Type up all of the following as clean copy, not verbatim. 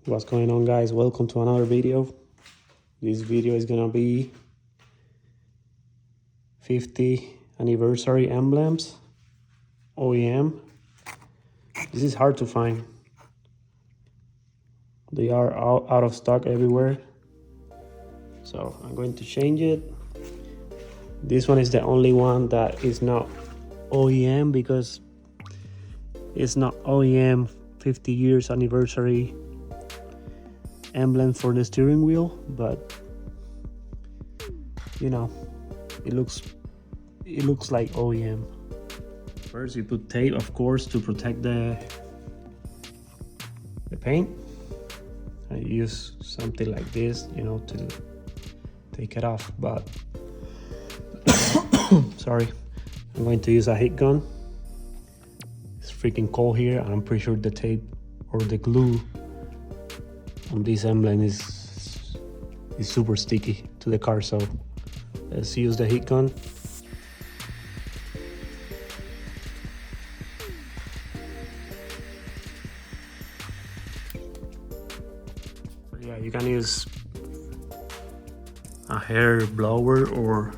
What's going on, guys? Welcome to another video. This video is gonna be 50 anniversary emblems OEM. This is hard to find. They are out of stock everywhere, so I'm going to change it. This one is the only one that is not OEM because it's not OEM 50 years anniversary emblem for the steering wheel, but you know, it looks like OEM. First you put tape, of course, to protect the paint. I use something like this, you know, to take it off, but sorry, I'm going to use a heat gun. It's freaking cold here, and I'm pretty sure the tape or the glue on this emblem is super sticky to the car, so let's use the heat gun. Yeah, you can use a hair blower or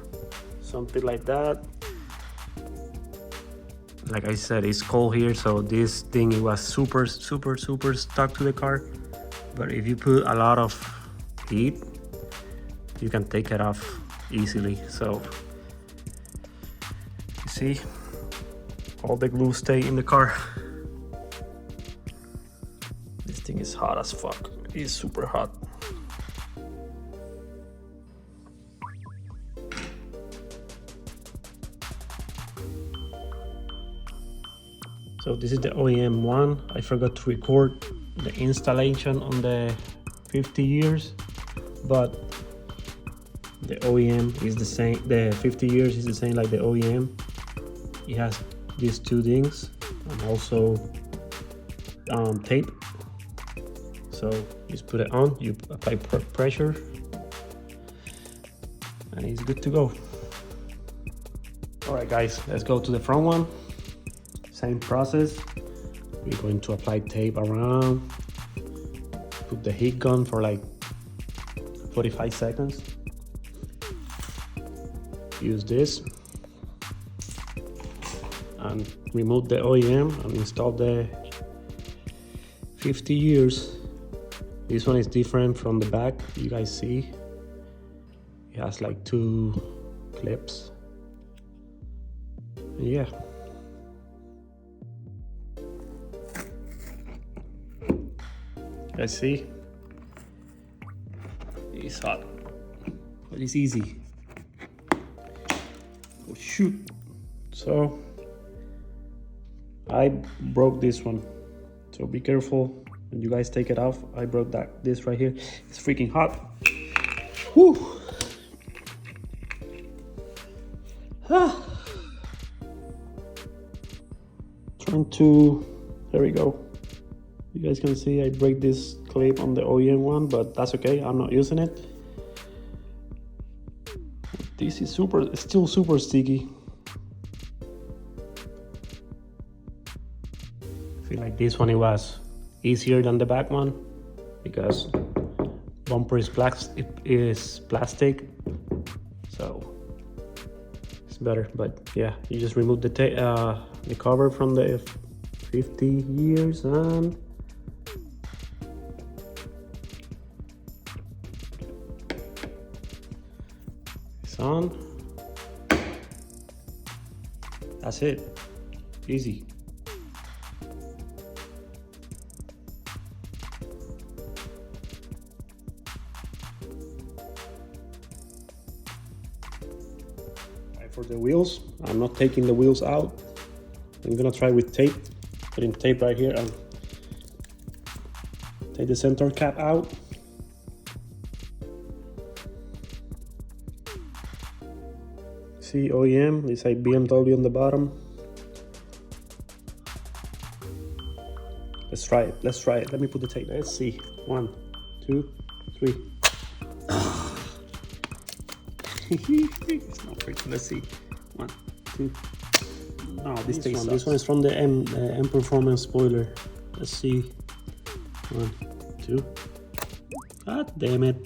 something like that. Like I said, it's cold here, so this thing, it was super stuck to the car. But if you put a lot of heat, you can take it off easily. So you see, all the glue stay in the car. This thing is hot as fuck. It's super hot. So this is the OEM one. I forgot to record the installation on the 50 years, but the OEM is the same. The 50 years is the same like the OEM. It has these two things and also tape. So just put it on, you apply pressure, and it's good to go. All right, guys, let's go to the front one. Same process. We're going to apply tape around, put the heat gun for like 45 seconds. Use this and remove the OEM and install the 50 years. This one is different from the back. You guys see, it has like two clips. Yeah. Let's see. It's hot, but it's easy. Oh shoot! So I broke this one, so be careful when you guys take it off. I broke this right here. It's freaking hot. Whew. Trying to. There we go. You guys can see I break this clip on the OEM one, but that's okay, I'm not using it. This is still super sticky. I feel like this one, it was easier than the back one because bumper is plastic, so it's better. But yeah, you just remove the cover from the 50 years and on. That's it. Easy. Right, for the wheels, I'm not taking the wheels out. I'm gonna try with tape. Putting tape right here and take the center cap out. See, OEM, it's like BMW on the bottom. Let's try it. Let me put the tape. Let's see. 1, 2, 3. It's not freaking. Let's see. 1, 2. No, this one is from the M Performance spoiler. Let's see. 1, G42. God damn it.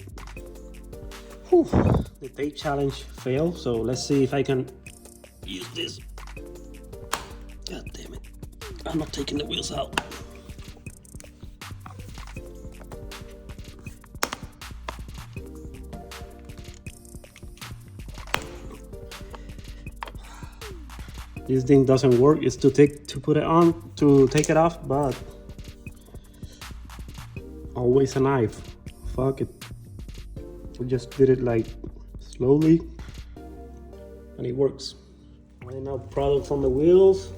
Whew. The tape challenge failed, so let's see if I can use this. God damn it. I'm not taking the wheels out. This thing doesn't work. It's to put it on, to take it off, but always a knife. Fuck it. We just did it like slowly and it works. Right now, products on the wheels.